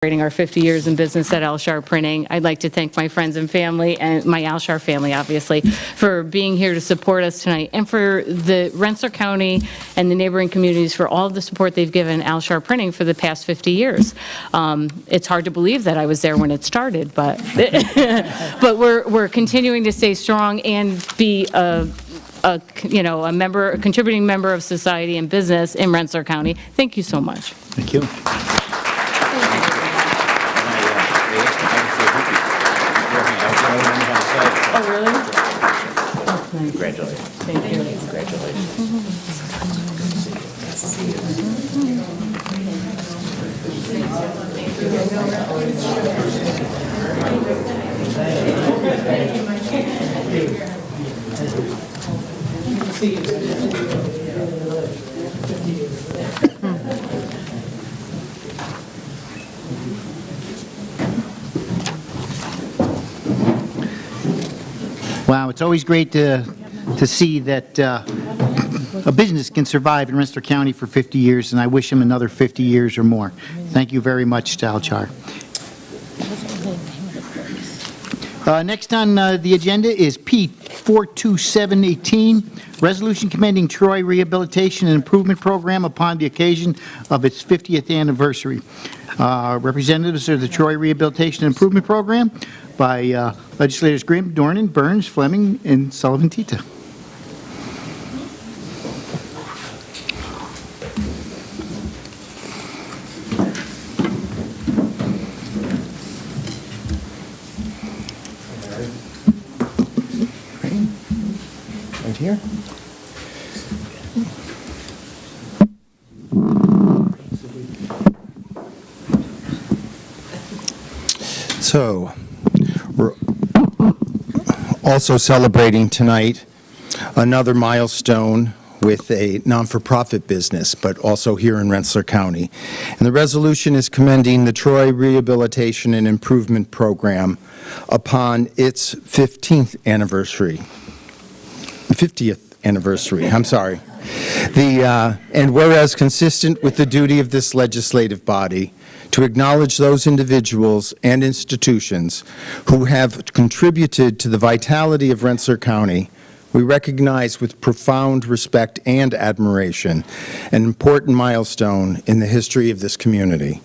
celebrating our 50 years in business at Alshar Printing. I'd like to thank my friends and family, and my Alshar family, obviously, for being here to support us tonight, and for the Rensselaer County and the neighboring communities for all of the support they've given Alshar Printing for the past 50 years. It's hard to believe that I was there when it started, but but we're continuing to stay strong and be a contributing member of society and business in Rensselaer County. Thank you so much. Thank you. Oh, really? Congratulations. Thank you. Congratulations. Wow, it's always great to see that a business can survive in Rensselaer County for 50 years, and I wish him another 50 years or more. Thank you very much, Alshar. Next on the agenda is P 42718, Resolution commending Troy Rehabilitation and Improvement Program upon the occasion of its 50th anniversary. Representatives of the Troy Rehabilitation and Improvement Program by legislators Grimm, Dornan, Burns, Fleming, and Sullivan-Tita. Right here. So, we're also celebrating tonight another milestone with a non-for-profit business, but also here in Rensselaer County. And the resolution is commending the Troy Rehabilitation and Improvement Program upon its 50th anniversary. I'm sorry. And whereas consistent with the duty of this legislative body to acknowledge those individuals and institutions who have contributed to the vitality of Rensselaer County, we recognize with profound respect and admiration an important milestone in the history of this community.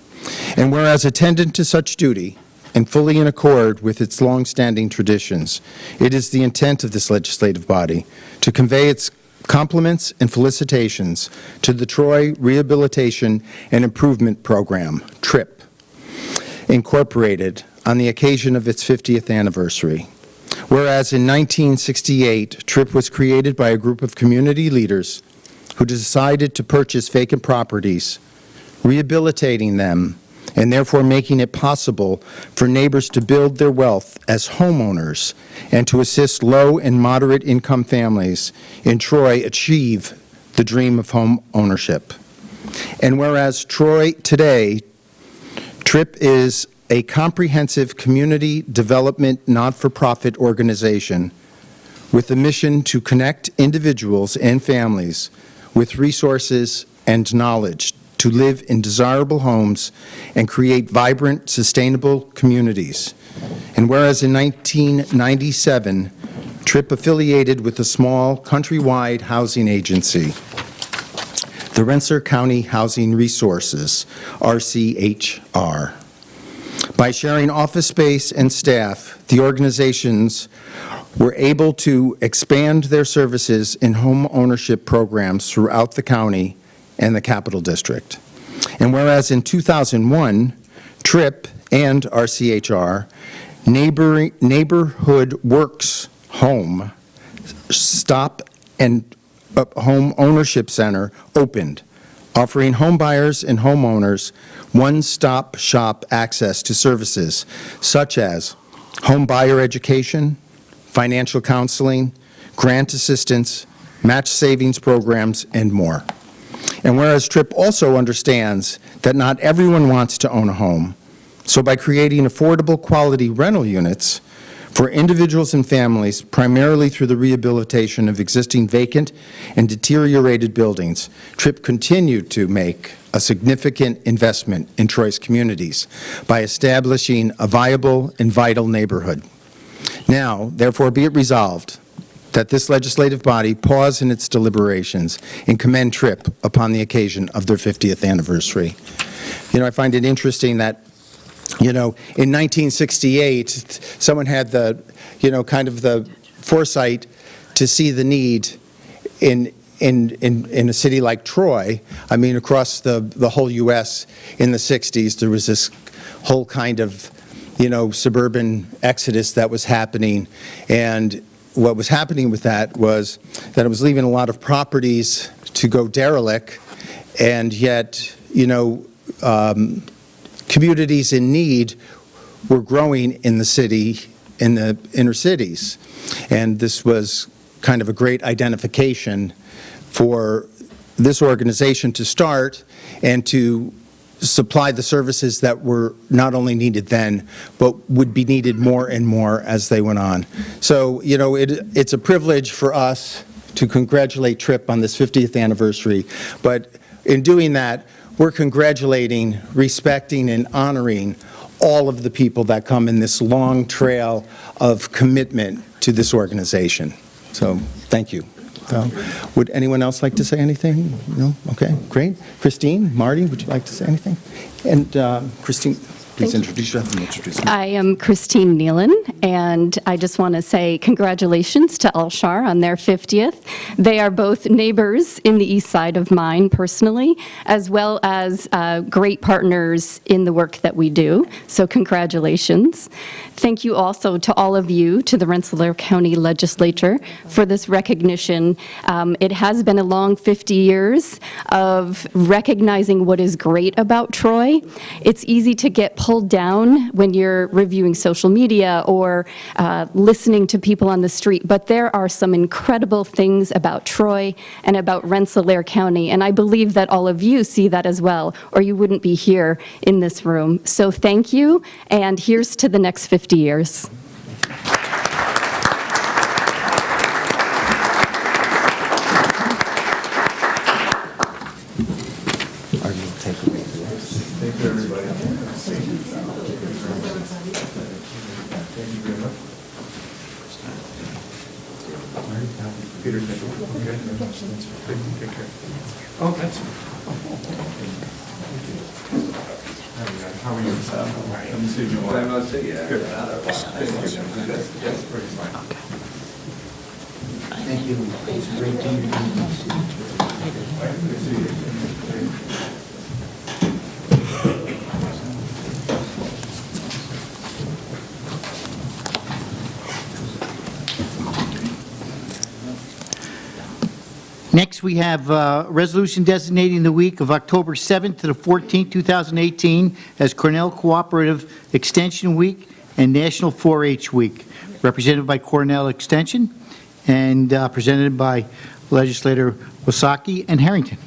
And whereas attendant to such duty and fully in accord with its long-standing traditions, it is the intent of this legislative body to convey its compliments and felicitations to the Troy Rehabilitation and Improvement Program, TRIP, Incorporated, on the occasion of its 50th anniversary. Whereas in 1968, TRIP was created by a group of community leaders who decided to purchase vacant properties, rehabilitating them, and therefore making it possible for neighbors to build their wealth as homeowners and to assist low and moderate income families in Troy achieve the dream of home ownership. And whereas Troy today, TRIP is a comprehensive community development not-for-profit organization with a mission to connect individuals and families with resources and knowledge to live in desirable homes and create vibrant, sustainable communities. And whereas in 1997, TRIP affiliated with a small countrywide housing agency, the Rensselaer County Housing Resources, RCHR. By sharing office space and staff, the organizations were able to expand their services in home ownership programs throughout the county and the Capital District. And whereas in 2001, TRIP and RCHR, Neighborhood Works Home Stop and Home Ownership Center opened, offering home buyers and homeowners one-stop shop access to services such as home buyer education, financial counseling, grant assistance, match savings programs, and more. And whereas TRIP also understands that not everyone wants to own a home, so by creating affordable quality rental units, For individuals and families, primarily through the rehabilitation of existing vacant and deteriorated buildings, TRIP continued to make a significant investment in Troy's communities by establishing a viable and vital neighborhood. Now, therefore, be it resolved that this legislative body pause in its deliberations and commend TRIP upon the occasion of their 50th anniversary. You know, I find it interesting that, you know, in 1968, someone had the, you know, kind of the foresight to see the need in a city like Troy. I mean, across the whole U.S. in the 60s, there was this whole kind of, you know, suburban exodus that was happening. And what was happening with that was that it was leaving a lot of properties to go derelict, and yet, you know, communities in need were growing in the city, in the inner cities. And this was kind of a great identification for this organization to start and to supply the services that were not only needed then, but would be needed more and more as they went on. So, you know, it's a privilege for us to congratulate TRIP on this 50th anniversary, but in doing that, we're congratulating, respecting, and honoring all of the people that come in this long trail of commitment to this organization. So, thank you. Would anyone else like to say anything? No? Okay, great. Christine, Marty, would you like to say anything? And Christine, please introduce yourself and introduce me. I am Christine Nealon, and I just want to say congratulations to Elshar on their 50th. They are both neighbors in the east side of mine personally, as well as great partners in the work that we do. So congratulations. Thank you also to all of you, to the Rensselaer County Legislature, for this recognition. It has been a long 50 years of recognizing what is great about Troy. It's easy to get pulled down when you're reviewing social media or listening to people on the street, but there are some incredible things about Troy and about Rensselaer County, and I believe that all of you see that as well, or you wouldn't be here in this room. So thank you, and here's to the next 50 years. Thank you, everybody. Peter, okay. Take care. Oh, that's. How are you? Let me see if you want. I'm not saying, yeah. Good. That's pretty fine. Okay. Thank you. It's great to meet you. Next, we have a resolution designating the week of October 7th to the 14th, 2018 as Cornell Cooperative Extension Week and National 4-H Week, represented by Cornell Extension and presented by Legislator Wasaki and Harrington.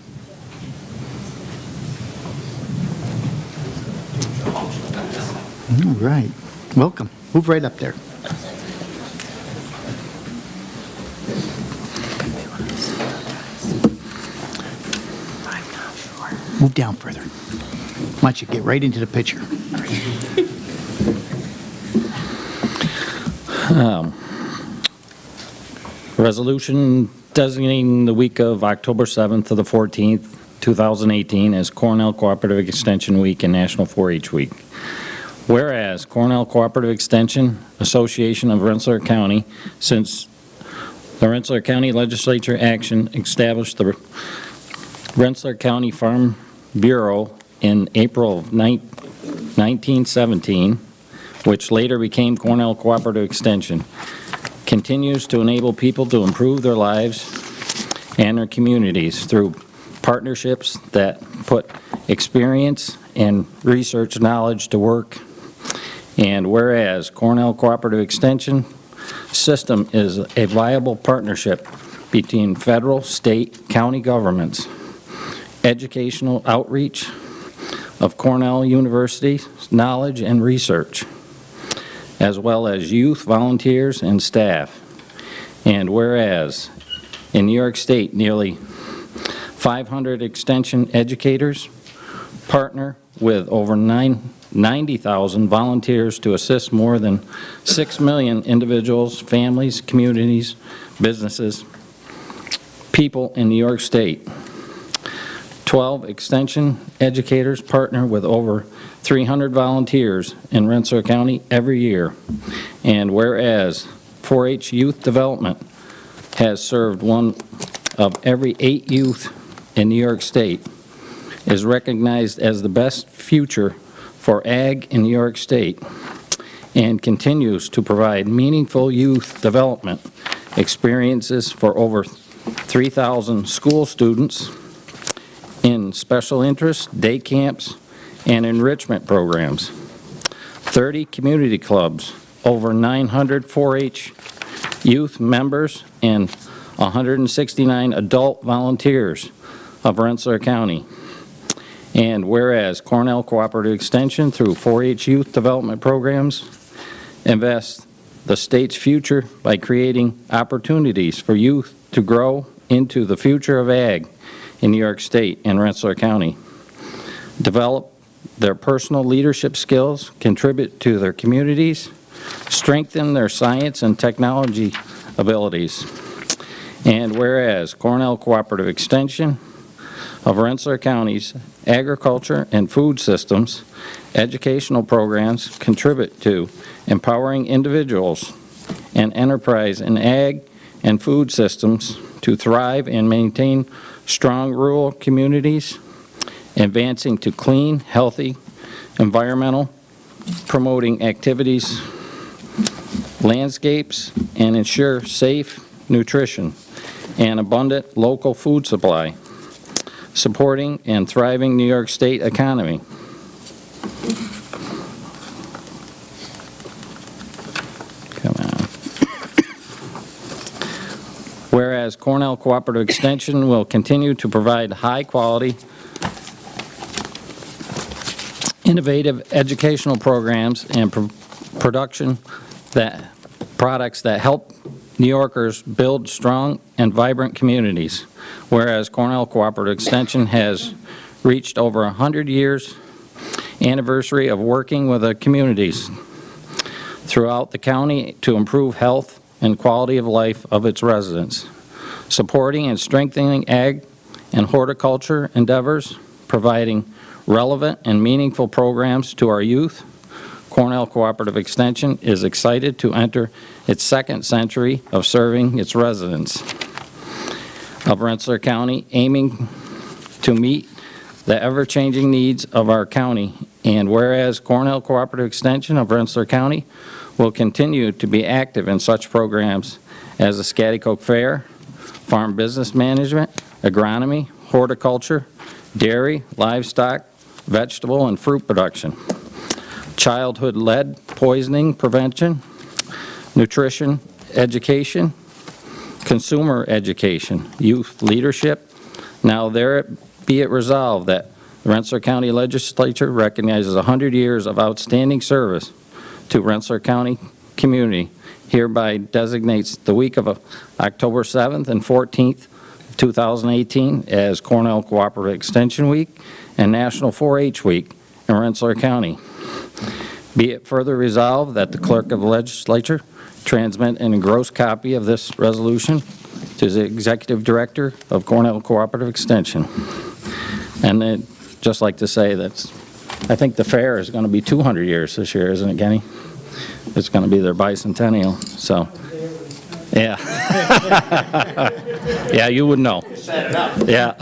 All right. Welcome. Move right up there. Move down further. Why don't you get right into the picture? Resolution designating the week of October 7th to the 14th, 2018 as Cornell Cooperative Extension Week and National 4-H Week. Whereas Cornell Cooperative Extension Association of Rensselaer County, since the Rensselaer County Legislature action established the Rensselaer County Farm Bureau in April of 1917, which later became Cornell Cooperative Extension, continues to enable people to improve their lives and their communities through partnerships that put experience and research knowledge to work. And whereas Cornell Cooperative Extension system is a viable partnership between federal, state, county governments, educational outreach of Cornell University's knowledge and research. as well as youth, volunteers, and staff. And whereas in New York State, nearly 500 extension educators partner with over 90,000 volunteers to assist more than 6 million individuals, families, communities, businesses, people in New York State. 12 extension educators partner with over 300 volunteers in Rensselaer County every year. And whereas 4-H youth development has served one of every 8 youth in New York State, is recognized as the best future for ag in New York State, and continues to provide meaningful youth development experiences for over 3,000 school students in special interest, day camps, and enrichment programs. 30 community clubs, over 900 4-H youth members, and 169 adult volunteers of Rensselaer County. And whereas Cornell Cooperative Extension, through 4-H youth development programs, invests the state's future by creating opportunities for youth to grow into the future of ag in New York State and Rensselaer County, develop their personal leadership skills, contribute to their communities, strengthen their science and technology abilities. And whereas Cornell Cooperative Extension of Rensselaer County's agriculture and food systems educational programs contribute to empowering individuals and enterprise in ag and food systems to thrive and maintain strong rural communities, advancing to clean, healthy, environmental, promoting activities, landscapes, and ensure safe nutrition and abundant local food supply, supporting and thriving New York State economy. Come on. Whereas Cornell Cooperative Extension will continue to provide high-quality, innovative educational programs and products that help New Yorkers build strong and vibrant communities. Whereas Cornell Cooperative Extension has reached over 100 years anniversary of working with the communities throughout the county to improve health and quality of life of its residents, supporting and strengthening ag and horticulture endeavors, providing relevant and meaningful programs to our youth. Cornell Cooperative Extension is excited to enter its second century of serving its residents of Rensselaer County, aiming to meet the ever-changing needs of our county. And whereas Cornell Cooperative Extension of Rensselaer County will continue to be active in such programs as the Schaghticoke Fair, farm business management, agronomy, horticulture, dairy, livestock, vegetable and fruit production, childhood lead poisoning prevention, nutrition education, consumer education, youth leadership. Now there be it resolved that the Rensselaer County Legislature recognizes 100 years of outstanding service to Rensselaer County community, hereby designates the week of October 7th and 14th, 2018 as Cornell Cooperative Extension Week and National 4-H Week in Rensselaer County. Be it further resolved that the Clerk of the Legislature transmit an engrossed copy of this resolution to the Executive Director of Cornell Cooperative Extension. And then just like to say that I think the fair is going to be 200 years this year, isn't it, Kenny? It's going to be their bicentennial, so. Yeah. Yeah, you would know. Set it up. Yeah.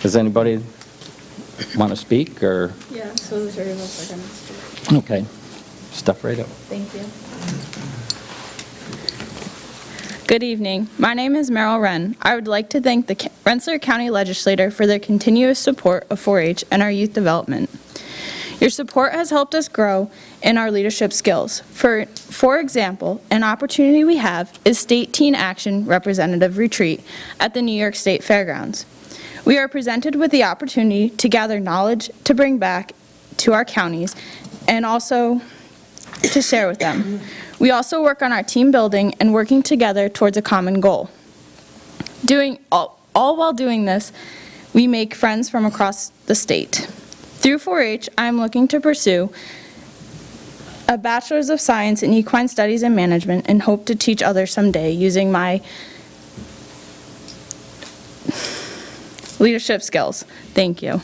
Does anybody want to speak, or? Yeah, so the three of us are going to speak. Okay. Step right up. Thank you. Good evening. My name is Meryl Wren. I would like to thank the Rensselaer County Legislature for their continuous support of 4-H and our youth development. Your support has helped us grow in our leadership skills. For example, an opportunity we have is State Teen Action Representative Retreat at the New York State Fairgrounds. We are presented with the opportunity to gather knowledge to bring back to our counties and also to share with them. We also work on our team building and working together towards a common goal. All while doing this, we make friends from across the state. Through 4-H, I'm looking to pursue a Bachelor's of Science in Equine Studies and Management and hope to teach others someday using my leadership skills. Thank you.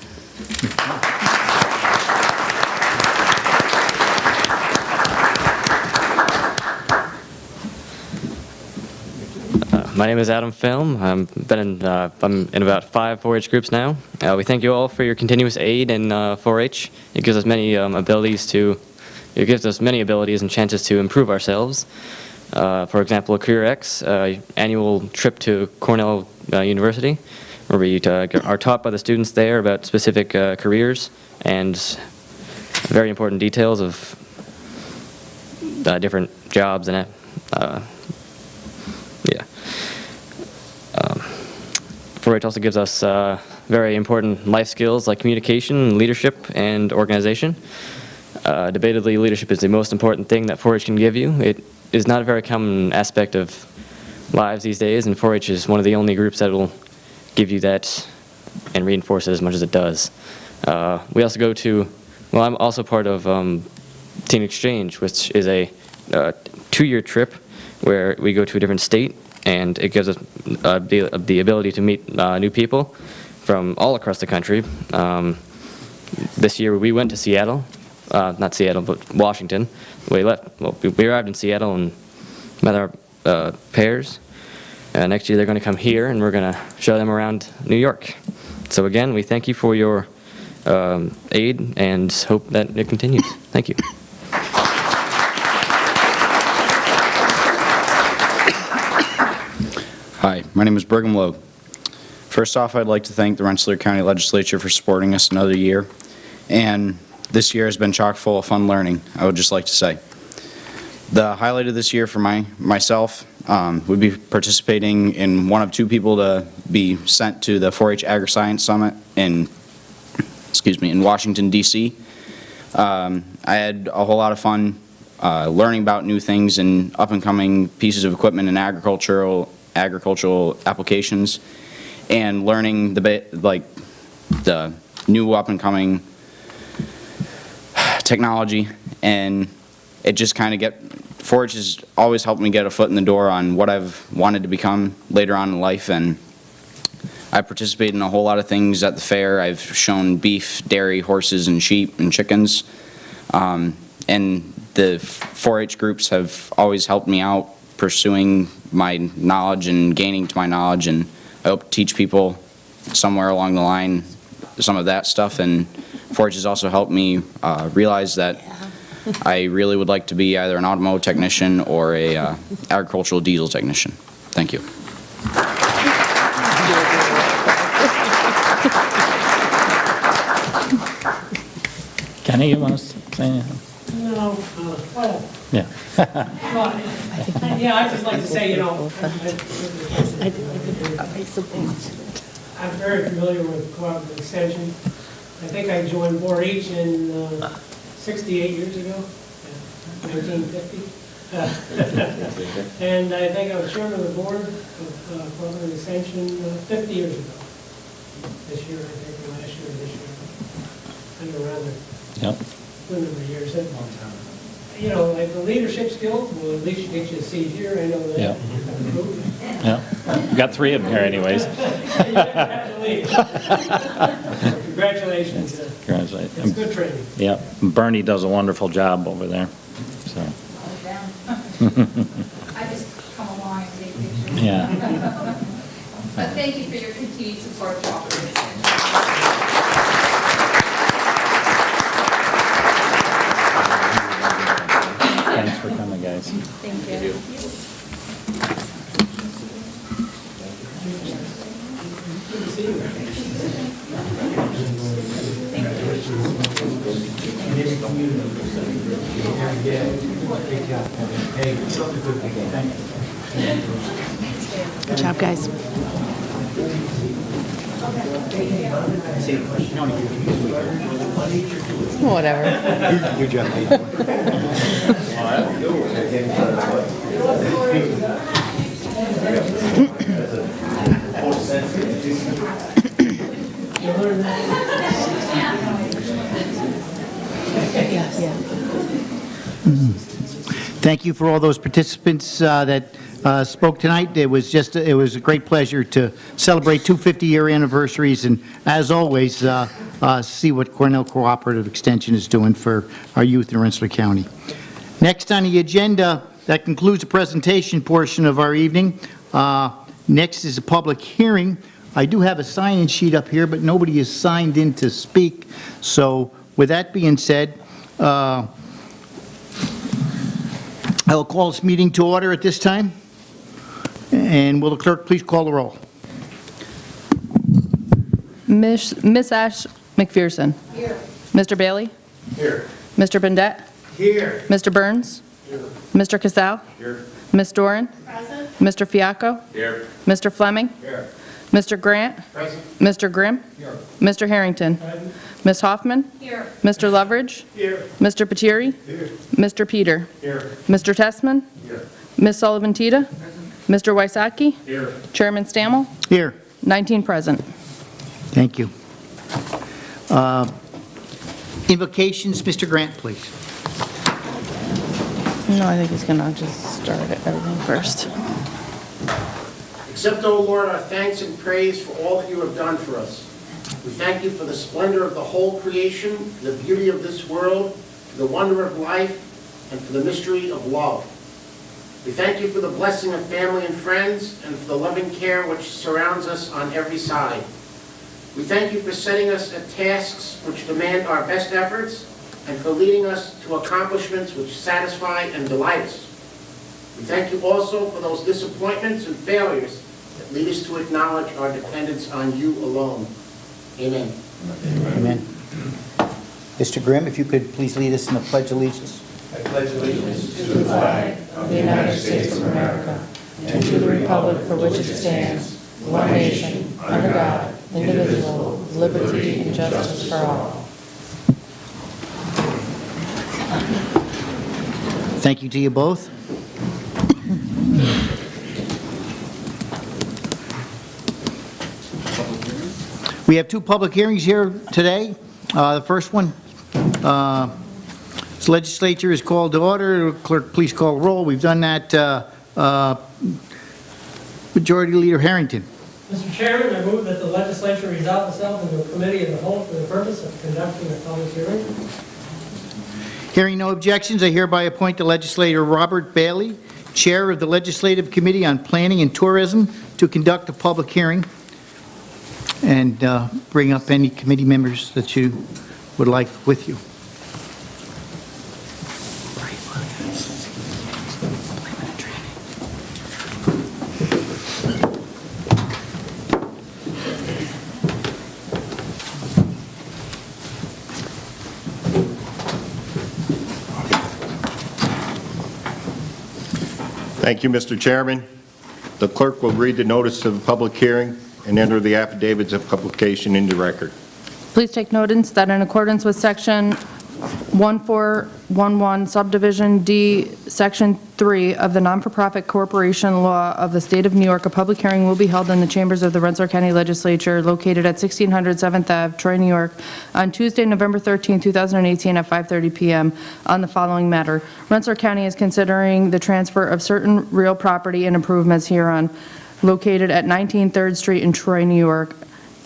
My name is Adam Film. I'm in about 5 4-H groups now. We thank you all for your continuous aid in 4-H. It gives us many abilities and chances to improve ourselves. For example, a CareerX annual trip to Cornell University, where we are taught by the students there about specific careers and very important details of different jobs and yeah. 4-H also gives us very important life skills like communication, leadership, and organization. Debatedly, leadership is the most important thing that 4-H can give you. It is not a very common aspect of lives these days, and 4-H is one of the only groups that will give you that and reinforce it as much as it does. We also go to, well, I'm also part of Teen Exchange, which is a 2-year trip where we go to a different state, and it gives us the ability to meet new people from all across the country. This year we went to Seattle, not Seattle, but Washington. We arrived in Seattle and met our pairs. Next year they're going to come here, and we're going to show them around New York. So again, we thank you for your aid and hope that it continues. Thank you. Hi, my name is Brigham Lowe. First off, I'd like to thank the Rensselaer County Legislature for supporting us another year. And this year has been chock full of fun learning, I would just like to say. The highlight of this year for myself would be participating in one of 2 people to be sent to the 4-H Agri-Science Summit in Washington, D.C. I had a whole lot of fun learning about new things and up-and-coming pieces of equipment in agricultural applications, and learning the new up-and-coming technology. And it just kind of 4-H has always helped me get a foot in the door on what I've wanted to become later on in life, and I participated in a whole lot of things at the fair. I've shown beef, dairy, horses, and sheep, and chickens. And the 4-H groups have always helped me out pursuing my knowledge and gaining to my knowledge, and I hope to teach people somewhere along the line some of that stuff. And 4-H has also helped me realize that I really would like to be either an automotive technician or a agricultural diesel technician. Thank you. Kenny, you want to say anything? No, well, Yeah. yeah, I'd just like to say, you know, I'm very familiar with cooperative extension. I think I joined 4-H in 68 years ago, 1950. And I think I was chairman of the board of cooperative extension 50 years ago. This year, I think, or last year, this year. I don't know, around there. Yep. Good number of years. And, you know, like the leadership skills will at least get you a seat here. I know that. Yeah. Yeah. You got 3 of them here, anyways. Congratulations. Congratulations. It's good training. Yeah. Bernie does a wonderful job over there. So. I just come along and take pictures. Yeah. But thank you for your continued support for Cooperative Extension. Thanks for coming, guys. Thank you. Good job, guys. Whatever. Good job, mate. Thank you for all those participants that spoke tonight. It was a great pleasure to celebrate 2 50-year anniversaries, and as always, see what Cornell Cooperative Extension is doing for our youth in Rensselaer County. Next on the agenda, that concludes the presentation portion of our evening. Next is a public hearing. I do have a sign-in sheet up here, but nobody is signed in to speak. So with that being said, I will call this meeting to order at this time. And will the clerk please call the roll? Miss Ash McPherson. Here. Mr. Bailey. Here. Mr. Bendet. Here. Mr. Burns. Here. Mr. Casal. Here. Miss Doran. Present. Mr. Fiacco. Here. Mr. Fleming. Here. Mr. Grant. Present. Mr. Grimm. Here. Mr. Harrington. Present. Miss Hoffman. Here. Mr. Loveridge. Here. Mr. Patiri. Here. Mr. Peter. Here. Mr. Tessman. Here. Miss Sullivan Tita. Mr. Wysocki. Here. Chairman Stammel. Here. 19 present. Thank you. Invocations, Mr. Grant, please. No, I think he's going to just start everything first. Accept, O Lord, our thanks and praise for all that you have done for us. We thank you for the splendor of the whole creation, for the beauty of this world, for the wonder of life, and for the mystery of love. We thank you for the blessing of family and friends, and for the loving care which surrounds us on every side. We thank you for setting us at tasks which demand our best efforts, and for leading us to accomplishments which satisfy and delight us. We thank you also for those disappointments and failures that lead us to acknowledge our dependence on you alone. Amen. Amen. Mr. Grimm, if you could please lead us in the Pledge of Allegiance. I pledge allegiance to the flag of the United States of America and to the republic for which it stands, one nation, under God, indivisible, with liberty and justice for all. Thank you to you both. We have 2 public hearings here today. The first one, this legislature is called to order. Clerk, please call roll. We've done that. Majority Leader Harrington. Mr. Chairman, I move that the legislature resolve itself into a committee of the whole for the purpose of conducting a public hearing. Hearing no objections, I hereby appoint the legislator Robert Bailey, Chair of the Legislative Committee on Planning and Tourism, to conduct a public hearing and bring up any committee members that you would like with you. Thank you, Mr. Chairman. The clerk will read the notice of the public hearing and enter the affidavits of publication into record. Please take notice that in accordance with Section 1411 Subdivision D, Section 3 of the Non-for-Profit Corporation Law of the State of New York, a public hearing will be held in the chambers of the Rensselaer County Legislature located at 1600 7th Ave, Troy, New York, on Tuesday, November 13, 2018 at 5:30 p.m. on the following matter. Rensselaer County is considering the transfer of certain real property and improvements hereon located at 19 3rd Street in Troy, New York,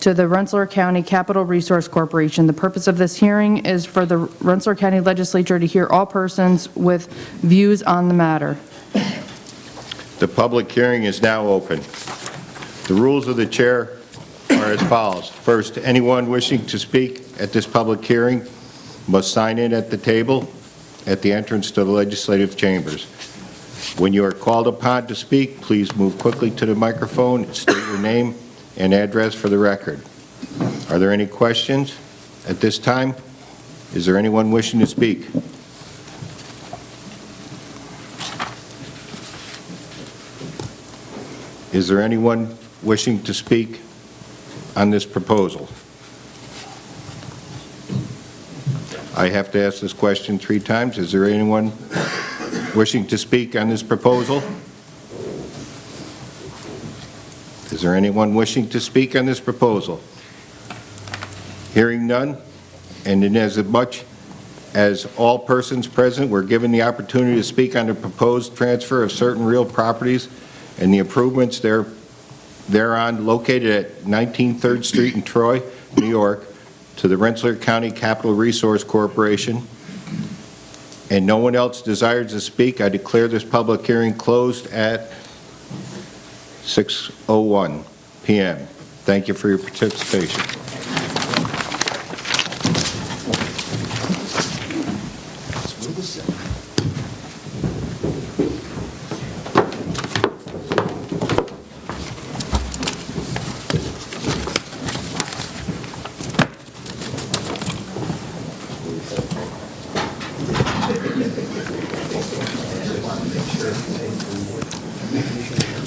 to the Rensselaer County Capital Resource Corporation. The purpose of this hearing is for the Rensselaer County Legislature to hear all persons with views on the matter. The public hearing is now open. The rules of the chair are as follows. First, anyone wishing to speak at this public hearing must sign in at the table at the entrance to the legislative chambers. When you are called upon to speak, please move quickly to the microphone and state your name and address for the record. Are there any questions at this time? Is there anyone wishing to speak? Is there anyone wishing to speak on this proposal? I have to ask this question 3 times. Is there anyone wishing to speak on this proposal? Is there anyone wishing to speak on this proposal? Hearing none, and inasmuch as all persons present were given the opportunity to speak on the proposed transfer of certain real properties and the improvements thereon located at 19 3rd Street in Troy, New York, to the Rensselaer County Capital Resource Corporation, and no one else desires to speak, I declare this public hearing closed at 6:01 p.m. Thank you for your participation.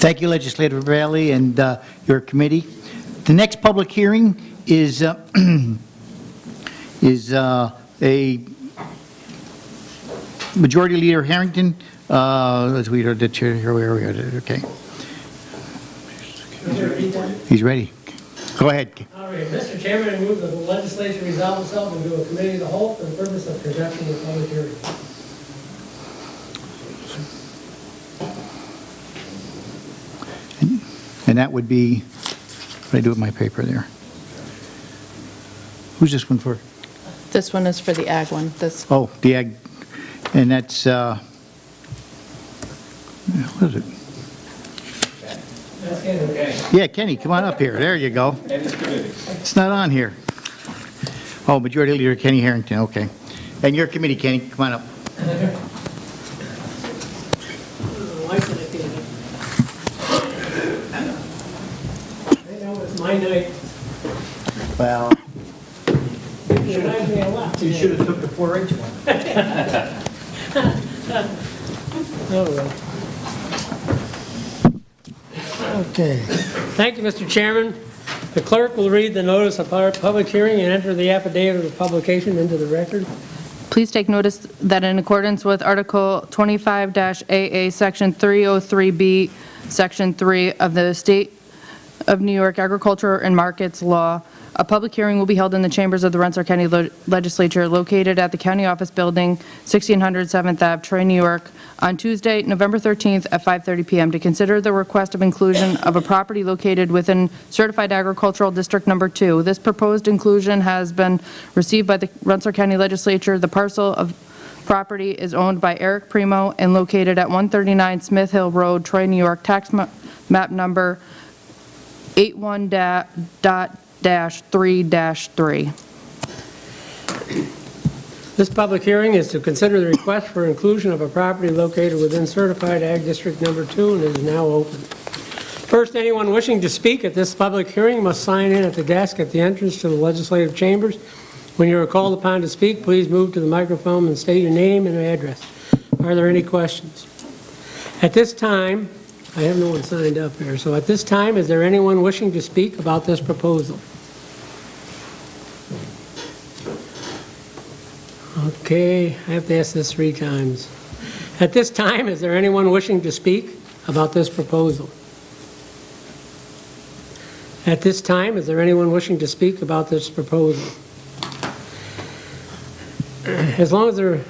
Thank you, Legislator Bailey and your committee. The next public hearing is a Majority Leader Harrington. As we heard the chair, here we are. Okay. He's ready. Go ahead. All right, Mr. Chairman, I move that the legislature resolve itself into a committee of the whole for the purpose of conducting a public hearing. And that would be, what did I do with my paper there? Who's this one for? This one is for the ag one. This. Oh, the ag, and that's, what is it? That's Kenny. Yeah, Kenny, come on up here. There you go. It's not on here. Oh, Majority Leader Kenny Harrington, okay. And your committee, Kenny, come on up. My night. Well, you should have took the 4-H one. Okay. Thank you, Mr. Chairman. The clerk will read the notice of public hearing and enter the affidavit of publication into the record. Please take notice that in accordance with Article 25-AA, Section 303B, Section 3 of the State of New York Agriculture and Markets Law, a public hearing will be held in the chambers of the Rensselaer County Legislature located at the County Office Building, 1600 7th Ave, Troy, New York, on Tuesday, November 13th at 5:30 p.m. to consider the request of inclusion of a property located within Certified Agricultural District Number 2. This proposed inclusion has been received by the Rensselaer County Legislature. The parcel of property is owned by Eric Primo and located at 139 Smith Hill Road, Troy, New York, tax map number 81-3-3. This public hearing is to consider the request for inclusion of a property located within Certified Ag District Number 2 and is now open. First, anyone wishing to speak at this public hearing must sign in at the desk at the entrance to the legislative chambers. When you are called upon to speak, please move to the microphone and state your name and address. Are there any questions? At this time, I have no one signed up here, so at this time, is there anyone wishing to speak about this proposal? Okay, I have to ask this 3 times. At this time, is there anyone wishing to speak about this proposal? At this time, is there anyone wishing to speak about this proposal? As long as there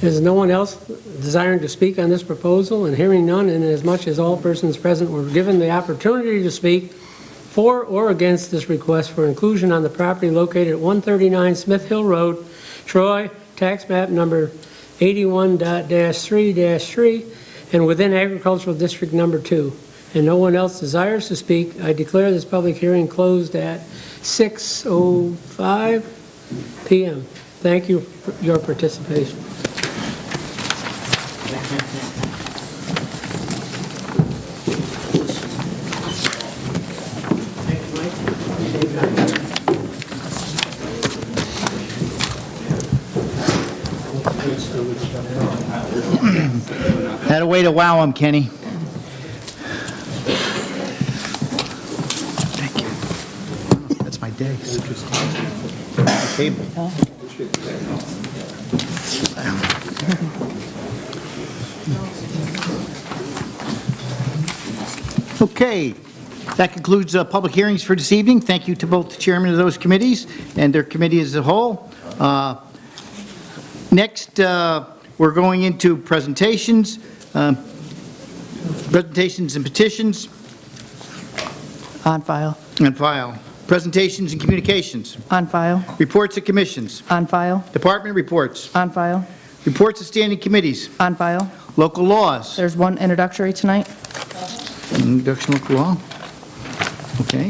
is no one else desiring to speak on this proposal, and hearing none, and as much as all persons present were given the opportunity to speak for or against this request for inclusion on the property located at 139 Smith Hill Road, Troy, tax map number 81-3-3, and within Agricultural District Number 2, and no one else desires to speak, I declare this public hearing closed at 6:05 p.m. Thank you for your participation. Had a way to wow him, Kenny. Thank you. day. Table. Okay, that concludes public hearings for this evening. Thank you to both the chairmen of those committees and their committee as a whole. Next, we're going into presentations and petitions. On file. On file. Presentations and communications. On file. Reports of commissions. On file. Department reports. On file. Reports of standing committees. On file. Local laws. There's one introductory tonight. Introduction local law. Okay.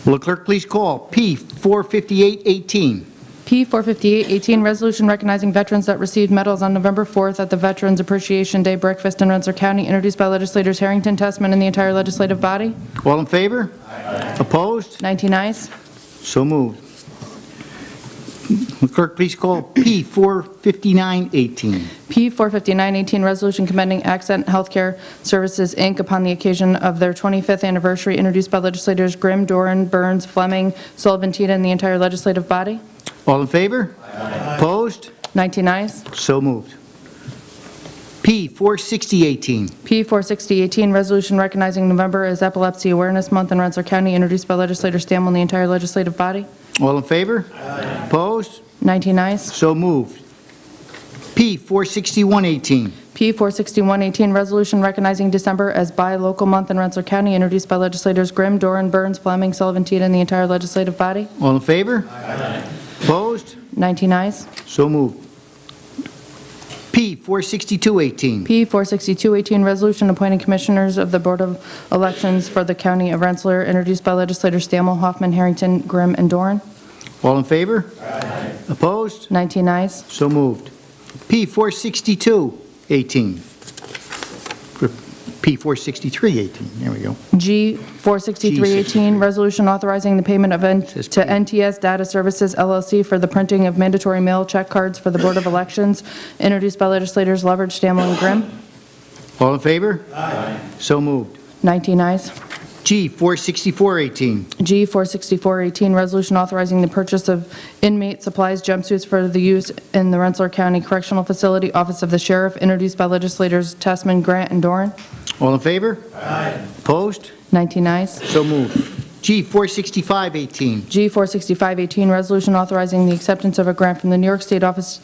Will the clerk please call P 45818? P 45818, resolution recognizing veterans that received medals on November 4th at the Veterans Appreciation Day breakfast in Rensselaer County, introduced by legislators Harrington, Tessman, and the entire legislative body. All in favor? Aye. Opposed? 19 ayes. So moved. Will the clerk please call P 45918? P 45918, resolution commending Accent Healthcare Services, Inc. upon the occasion of their 25th anniversary, introduced by legislators Grimm, Doran, Burns, Fleming, Sullivan, Tita, and the entire legislative body. All in favor? Aye. Opposed? 19 ayes. So moved. P 46018. P 46018, resolution recognizing November as Epilepsy Awareness Month in Rensselaer County, introduced by legislator Stammel and the entire legislative body. All in favor? Aye. Opposed? 19 ayes. So moved. P 46118. P 46118, resolution recognizing December as Buy Local Month in Rensselaer County, introduced by legislators Grimm, Doran, Burns, Fleming, Sullivan, Tita, and the entire legislative body. All in favor? Aye. Opposed? 19 ayes. So moved. P 46218. P 46218, resolution appointing commissioners of the Board of Elections for the County of Rensselaer, introduced by legislators Stammel, Hoffman, Harrington, Grimm, and Doran. All in favor? Aye. Opposed? 19 ayes. So moved. P 46218. P 46318. There we go. G 46318, resolution authorizing the payment of to NTS Data Services LLC for the printing of mandatory mail check cards for the Board of Elections, introduced by legislators Leverage, Stammel, and Grimm. All in favor? Aye. So moved. 19 ayes. G 46418. G 46418, resolution authorizing the purchase of inmate supplies jumpsuits for the use in the Rensselaer County Correctional Facility, Office of the Sheriff, introduced by legislators Tessman, Grant, and Doran. All in favor? Aye. Opposed? 19 ayes. So moved. G 46518. G 46518, resolution authorizing the acceptance of a grant from the New York State Office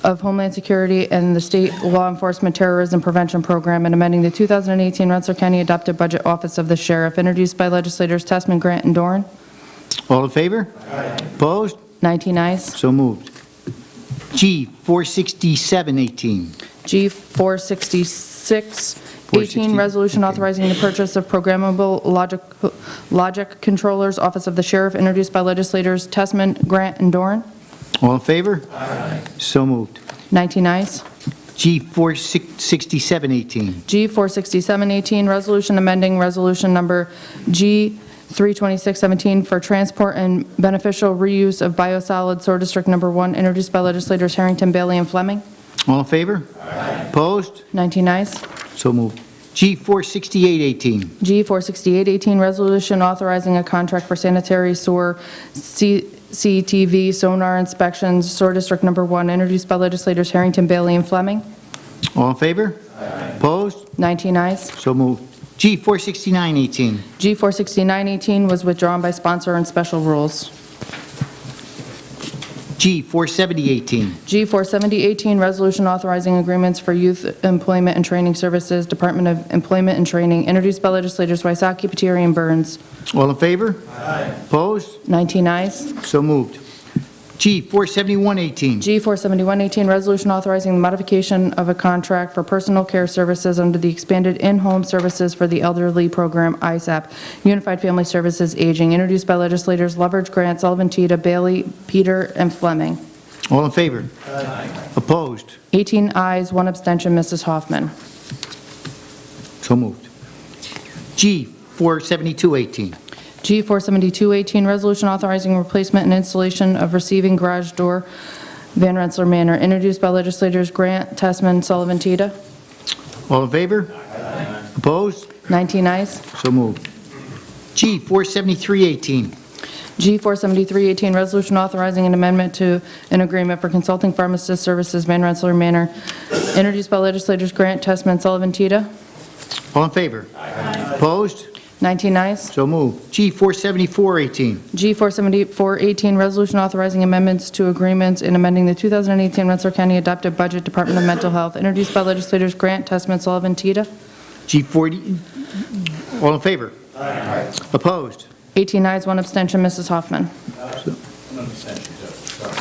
of Homeland Security and the State Law Enforcement Terrorism Prevention Program, and amending the 2018 Rensselaer County Adopted Budget Office of the Sheriff, introduced by legislators Tessman, Grant, and Doran. All in favor? Aye. Opposed? 19 ayes. So moved. G 46718. G 46618, resolution authorizing the purchase of programmable logic controllers, Office of the Sheriff, introduced by legislators Tessman, Grant, and Doran. All in favor? Aye. So moved. 19 ayes. G 46718. G 46718, resolution amending resolution number G 32617 for transport and beneficial reuse of biosolids, SOAR District Number 1, introduced by legislators Harrington, Bailey, and Fleming. All in favor? Aye. Opposed? 19 ayes. So moved. G 46818. G 46818, resolution authorizing a contract for sanitary sewer CCTV sonar inspections, SOAR District Number 1, introduced by legislators Harrington, Bailey, and Fleming. All in favor? Aye. Opposed? 19 ayes. So moved. G 46918. G 46918 was withdrawn by sponsor and special rules. G 47018. G 47018, resolution authorizing agreements for youth employment and training services, Department of Employment and Training, introduced by legislators Wysocki, Pateri, and Burns. All in favor? Aye. Opposed? 19 ayes. So moved. G 47118. G 47118, resolution authorizing the modification of a contract for personal care services under the expanded in-home services for the elderly program, ISAP, Unified Family Services Aging, introduced by legislators Leverage, Grant, Sullivan, Tita, Bailey, Peter, and Fleming. All in favor? Aye. Opposed? 18 ayes, 1 abstention, Mrs. Hoffman. So moved. G 47218. G 47218, resolution authorizing replacement and installation of receiving garage door, Van Rensselaer Manor, introduced by legislators Grant, Tessman, Sullivan, Tita. All in favor? Aye. Opposed? 19 ayes. So moved. G, 47318. G 47318, resolution authorizing an amendment to an agreement for consulting pharmacist services, Van Rensselaer Manor, introduced by legislators Grant, Testman, Sullivan, Tita. All in favor? Opposed? 19 ayes. So moved. G, 47418. G 47418, resolution authorizing amendments to agreements and amending the 2018 Rensselaer County Adopted Budget, Department of Mental Health, introduced by legislators Grant, Testman, Sullivan, Tita. G, 40. All in favor? Opposed? 18 ayes, 1 abstention, Mrs. Hoffman.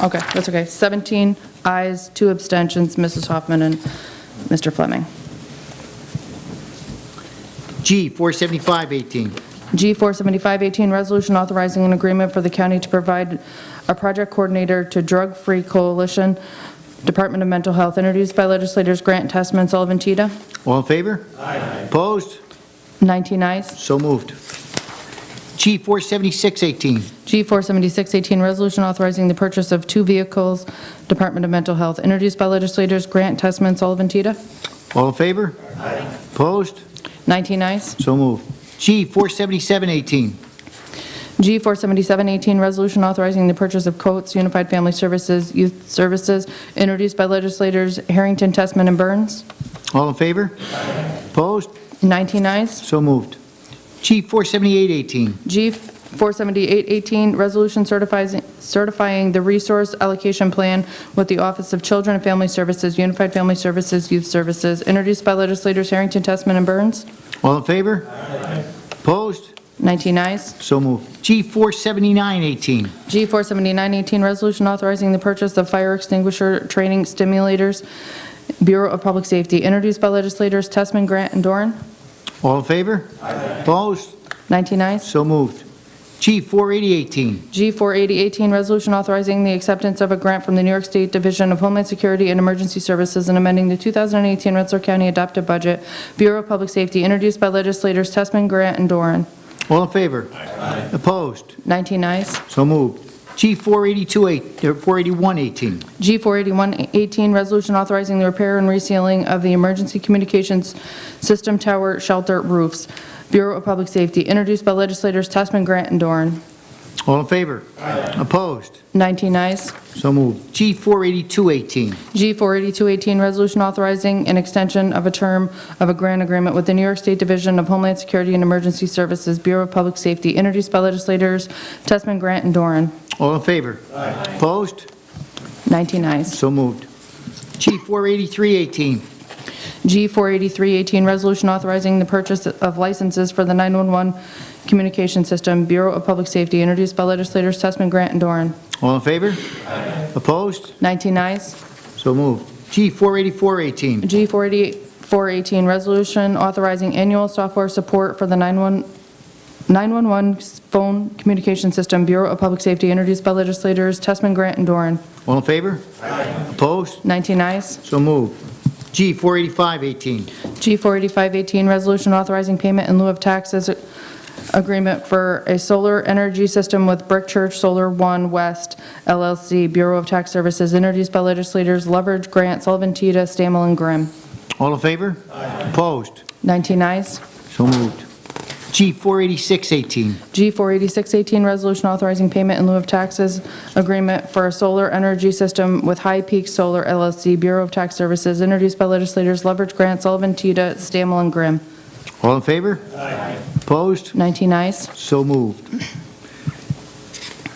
Okay, that's okay. 17 ayes, 2 abstentions, Mrs. Hoffman and Mr. Fleming. G, 47518. G 47518, resolution authorizing an agreement for the county to provide a project coordinator to Drug Free Coalition, Department of Mental Health, introduced by legislators Grant, Testman, Sullivan, Tita. All in favor? Opposed? 19 ayes. So moved. G, 47618. G 47618, resolution authorizing the purchase of 2 vehicles, Department of Mental Health, introduced by legislators Grant, Testman, Sullivan, Tita. All in favor? Opposed? 19 ayes. So moved. G, 47718. G 47718, resolution authorizing the purchase of coats, Unified Family Services, Youth Services, introduced by legislators Harrington, Testman, and Burns. All in favor? Opposed? 19 ayes. So moved. G, 47818. G 47818, resolution certifying the resource allocation plan with the Office of Children and Family Services, Unified Family Services, Youth Services, introduced by legislators Harrington, Testman, and Burns. All in favor? Opposed? 19 ayes. So moved. G, 47918. G 47918, resolution authorizing the purchase of fire extinguisher training stimulators, Bureau of Public Safety, introduced by legislators Testman, Grant, and Doran. All in favor? Opposed? 19 ayes. So moved. G, 48018. G 48018, resolution authorizing the acceptance of a grant from the New York State Division of Homeland Security and Emergency Services and amending the 2018 Rensselaer County Adopted Budget, Bureau of Public Safety, introduced by legislators Testman, Grant, and Doran. All in favor? Opposed? 19 ayes. So moved. G, 48118. G 48118, resolution authorizing the repair and resealing of the emergency communications system tower shelter roofs, Bureau of Public Safety, introduced by legislators Testman, Grant, and Doran. All in favor? Opposed? 19 ayes. So moved. G, 48218. G 48218, resolution authorizing an extension of a term of a grant agreement with the New York State Division of Homeland Security and Emergency Services, Bureau of Public Safety, introduced by legislators Testman, Grant, and Doran. All in favor? Opposed? 19 ayes. So moved. G, 48318. G 48318, resolution authorizing the purchase of licenses for the 911 communication system, Bureau of Public Safety, introduced by legislators Testman, Grant, and Doran. All in favor? Opposed? 19 ayes. So moved. G, 48418. G 48418, resolution authorizing annual software support for the 911 phone communication system, Bureau of Public Safety, introduced by legislators Testman, Grant, and Doran. All in favor? Opposed? 19 ayes. So moved. G, 48518. G 48518, resolution authorizing payment in lieu of taxes agreement for a solar energy system with Brick Church Solar One West LLC, Bureau of Tax Services, introduced by legislators Loveridge, Grant, Sullivan, Tita, Stammel, and Grimm. All in favor? Opposed? 19 ayes. So moved. G, 48618. G 48618, resolution authorizing payment in lieu of taxes agreement for a solar energy system with High Peak Solar LLC, Bureau of Tax Services, introduced by legislators Loveridge, Grant, Sullivan, Tita, Stammel, and Grimm. All in favor? Opposed? 19 ayes. So moved.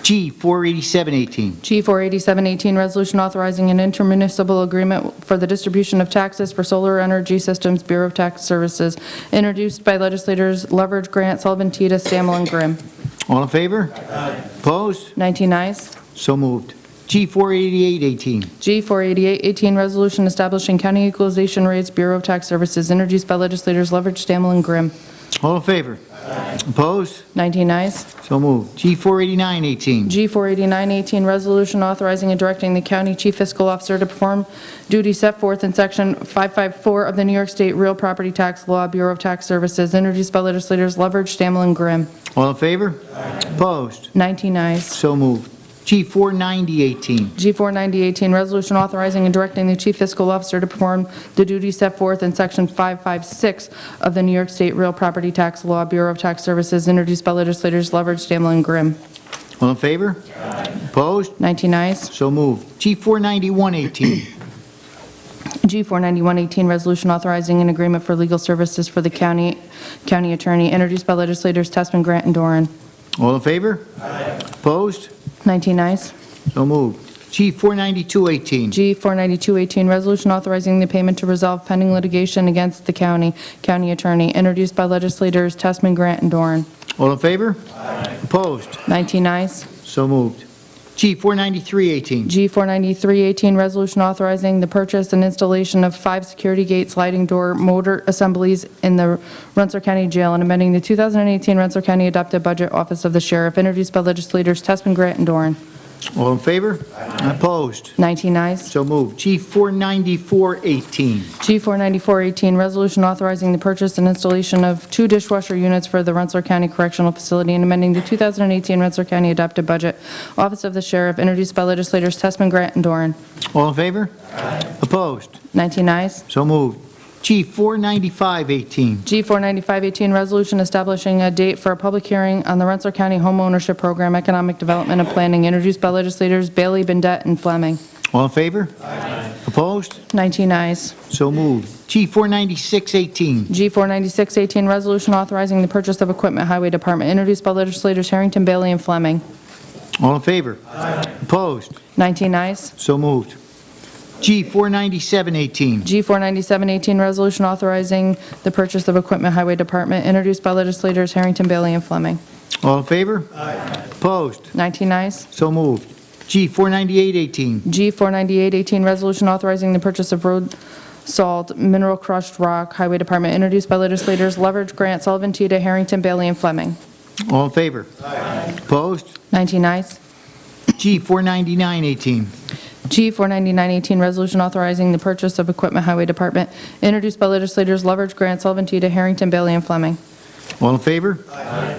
G, 48718. G 48718, resolution authorizing an intermunicipal agreement for the distribution of taxes for solar energy systems, Bureau of Tax Services, introduced by legislators Loveridge, Grant, Sullivan, Tita, Stammel, and Grimm. All in favor? Opposed? 19 ayes. So moved. G, 48818. G 48818, resolution establishing county equalization rates, Bureau of Tax Services, introduced by legislators Loveridge, Stammel, and Grimm. All in favor? Opposed? 19 ayes. So moved. G, 48918. G 48918, resolution authorizing and directing the county chief fiscal officer to perform duties set forth in section 554 of the New York State Real Property Tax Law, Bureau of Tax Services, introduced by legislators Loveridge, Stammel, and Grimm. All in favor? Opposed? 19 ayes. So moved. G49018. G49018, resolution authorizing and directing the chief fiscal officer to perform the duties set forth in Section 556 of the New York State Real Property Tax Law, Bureau of Tax Services, introduced by legislators Leverage, Stammel, and Grimm. All in favor? Opposed? 19 ayes. So moved. G49118. G49118, resolution authorizing an agreement for legal services for the county attorney, introduced by legislators Tessman, Grant, and Doran. All in favor? Opposed? 19 ayes. So moved. G49218. G49218, resolution authorizing the payment to resolve pending litigation against the county attorney, introduced by legislators Tessman, Grant, and Doran. All in favor? Opposed? 19 ayes. So moved. G49318. G49318, resolution authorizing the purchase and installation of 5 security gate sliding door motor assemblies in the Rensselaer County Jail and amending the 2018 Rensselaer County Adopted Budget Office of the Sheriff, introduced by legislators Tessman, Grant, and Doran. All in favor? Opposed? 19 ayes. So moved. G49418. G49418, resolution authorizing the purchase and installation of 2 dishwasher units for the Rensselaer County Correctional Facility and amending the 2018 Rensselaer County Adopted Budget Office of the Sheriff, introduced by legislators Tessman, Grant, and Doran. All in favor? Opposed? 19 ayes. So moved. G49518. G49518, resolution establishing a date for a public hearing on the Rensselaer County Home Ownership Program, Economic Development and Planning, introduced by legislators Bailey, Bendet, and Fleming. All in favor? Opposed? 19 ayes. So moved. G49618. G49618, resolution authorizing the purchase of equipment, Highway Department, introduced by legislators Harrington, Bailey, and Fleming. All in favor? Opposed? 19 ayes. So moved. G49718. G49718, resolution authorizing the purchase of equipment, Highway Department, introduced by legislators Harrington, Bailey, and Fleming. All in favor? Opposed? 19 ayes. So moved. G49818. G49818, resolution authorizing the purchase of road salt, mineral crushed rock, Highway Department, introduced by legislators Leverage, Grant, Sullivan, Tita, Harrington, Bailey, and Fleming. All in favor? Opposed? 19 ayes. G49918. G49918, resolution authorizing the purchase of equipment, Highway Department, introduced by legislators Leverage, Grant, Sullivan, Tita, Harrington, Bailey, and Fleming. All in favor?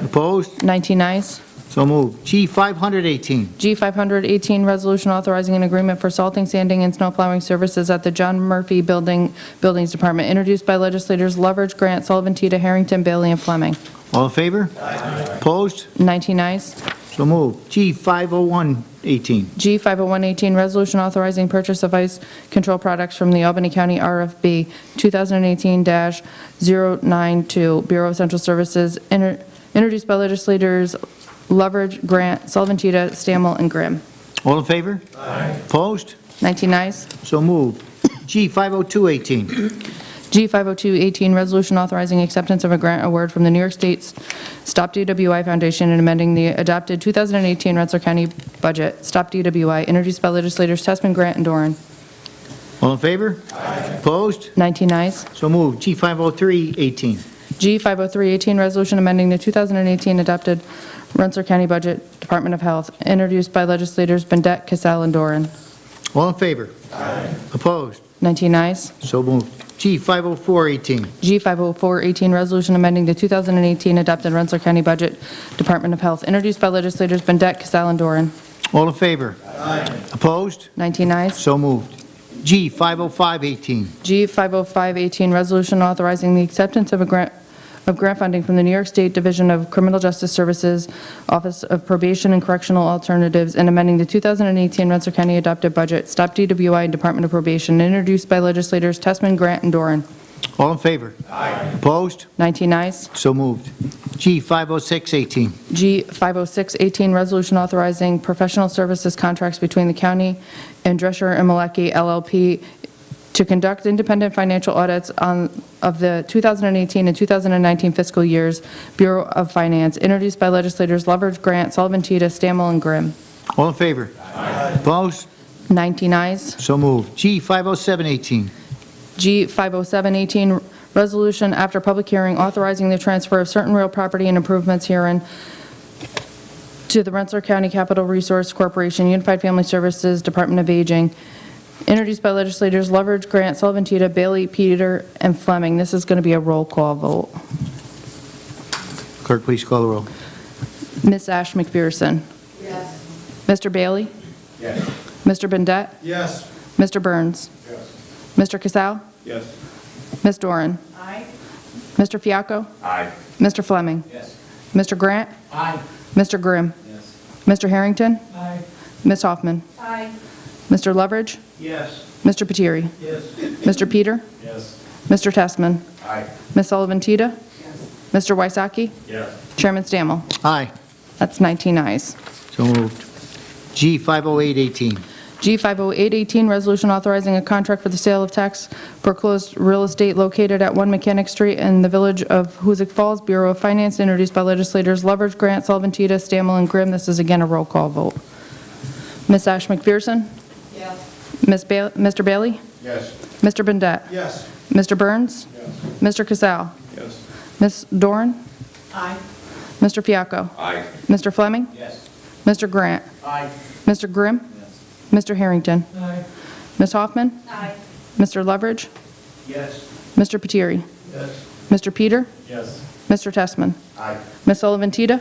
Opposed? 19 ayes. So moved. G518. G518, resolution authorizing an agreement for salting, sanding, and snow plowing services at the John Murphy Buildings Department, introduced by legislators Leverage, Grant, Sullivan, Tita, Harrington, Bailey, and Fleming. All in favor? Opposed? 19 ayes. So moved. G50118. G50118, resolution authorizing purchase of ice control products from the Albany County RFB 2018-092, Bureau of Central Services, introduced by legislators Leverage, Grant, Sullivan, Tita, Stammel, and Grimm. All in favor? Opposed? 19 ayes. So moved. G50218. G50218, resolution authorizing acceptance of a grant award from the New York State's Stop DWI Foundation and amending the adopted 2018 Rensselaer County budget, Stop DWI, introduced by legislators Tessman, Grant, and Doran. All in favor? Opposed? 19 ayes. So moved. G50318. G50318, resolution amending the 2018 adopted Rensselaer County budget, Department of Health, introduced by legislators Bendet, Casal, and Doran. All in favor? Opposed? 19 ayes. So moved. G50418. G50418, resolution amending the 2018 adopted Rensselaer County budget, Department of Health, introduced by legislators Bendet, Casal, and Doran. All in favor? Opposed? 19 ayes. So moved. G50518. G50518, resolution authorizing the acceptance of grant funding from the New York State Division of Criminal Justice Services, Office of Probation and Correctional Alternatives, and amending the 2018 Rensselaer County adopted budget, Stop DWI, and Department of Probation, introduced by legislators Tessman, Grant, and Doran. All in favor? Opposed? 19 ayes. So moved. G50618. G50618, resolution authorizing professional services contracts between the county and Drescher and Malecki LLP to conduct independent financial audits of the 2018 and 2019 fiscal years, Bureau of Finance, introduced by legislators Leverage, Grant, Sullivan, Tita, Stammel, and Grimm. All in favor? Opposed? 19 ayes. So moved. G50718. G50718, resolution after public hearing authorizing the transfer of certain real property and improvements herein to the Rensselaer County Capital Resource Corporation, Unified Family Services, Department of Aging, introduced by legislators Leverage, Grant, Sullivan, Tita, Bailey, Peter, and Fleming. This is going to be a roll call vote. Clerk, please call the roll. Ms. Ash McPherson. Yes. Mr. Bailey? Yes. Mr. Bendet? Yes. Mr. Burns? Yes. Mr. Casal? Yes. Ms. Doran? Aye. Mr. Fiacco? Aye. Mr. Fleming? Yes. Mr. Grant? Aye. Mr. Grimm? Yes. Mr. Harrington? Aye. Ms. Hoffman? Aye. Mr. Loveridge? Yes. Mr. Patiri? Yes. Mr. Peter? Yes. Mr. Testman? Aye. Ms. Sullivan Tita? Mr. Wysocki? Yes. Chairman Stammel? Aye. That's 19 ayes. So moved. G 50818. G 50818, resolution authorizing a contract for the sale of tax foreclosed real estate located at 1 Mechanic Street in the village of Hoosick Falls, Bureau of Finance, introduced by legislators Loveridge, Grant, Sullivan Tita, Stammel, and Grimm. This is again a roll call vote. Ms. Ash McPherson? Yes. Mr. Bailey? Yes. Mr. Bendet? Yes. Mr. Burns? Yes. Mr. Casal? Yes. Ms. Doran? Aye. Mr. Fiacco? Aye. Mr. Fleming? Yes. Mr. Grant? Aye. Mr. Grimm? Mr. Harrington? Aye. Ms. Hoffman? Aye. Mr. Loveridge? Yes. Mr. Patiri? Yes. Mr. Peter? Yes. Mr. Testman? Aye. Ms. Sullivan Tita?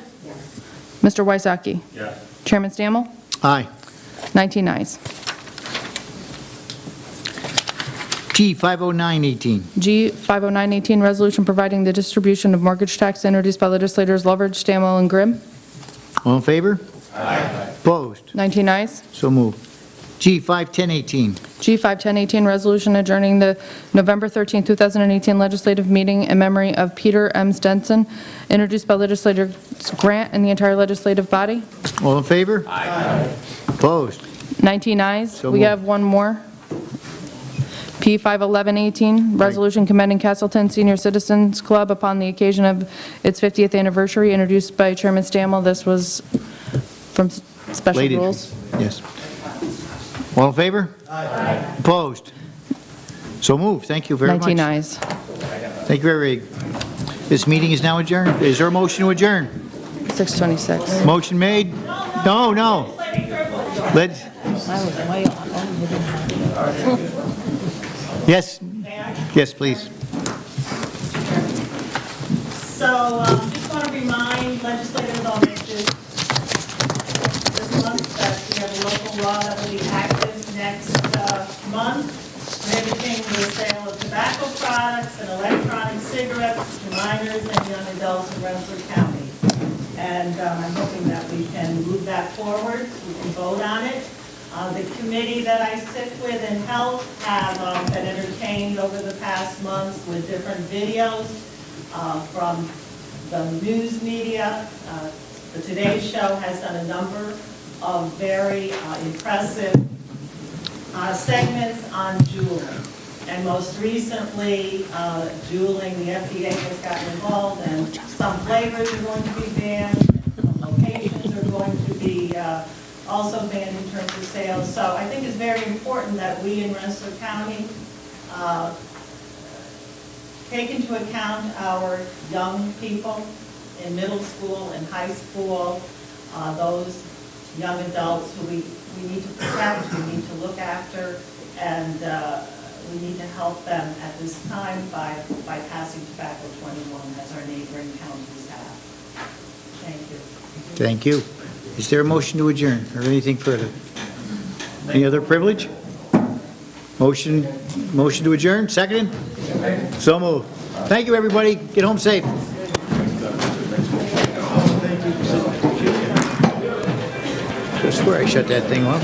Mr. Wysocki? Yes. Chairman Stammel? Aye. 19 ayes. G 50918. G 50918, resolution providing the distribution of mortgage tax introduced by legislators Loveridge, Stammel, and Grimm. All in favor? Aye. Opposed? 19 ayes. So moved. G 51018. G 51018, resolution adjourning the November 13, 2018 legislative meeting in memory of Peter M. Stenson, introduced by legislators Grant and the entire legislative body. All in favor? Aye. Opposed? 19 ayes. So We moved. have one more. P 51118, resolution commending Castleton Senior Citizens Club upon the occasion of its 50th anniversary, introduced by Chairman Stammel. This was from special Ladies. rules. Yes. All in favor? Aye. Opposed? So moved. Thank you very much. 19 ayes. Thank you, everybody. This meeting is now adjourned. Is there a motion to adjourn? 626. Motion made? No, no. Let's. Yes. Yes, please. So just want to remind legislators on this month that we have a local law that will be active next month, prohibiting the sale of tobacco products and electronic cigarettes to minors and young adults in Rensselaer County. And I'm hoping that we can move that forward, we can vote on it. The committee that I sit with in health have been entertained over the past months with different videos from the news media. The Today Show has done a number of very impressive segments on juuling. And most recently, juuling, the FDA has gotten involved, and some flavors are going to be banned, locations are going to be also banned in terms of sales. So I think it's very important that we in Rensselaer County take into account our young people in middle school and high school, those young adults who we need to protect, we need to look after, and we need to help them at this time by passing Tobacco 21 as our neighboring counties have. Thank you. Thank you. Is there a motion to adjourn or anything further? Any other privilege? Motion to adjourn, seconded? So moved. Thank you, everybody. Get home safe. I swear I shut that thing off.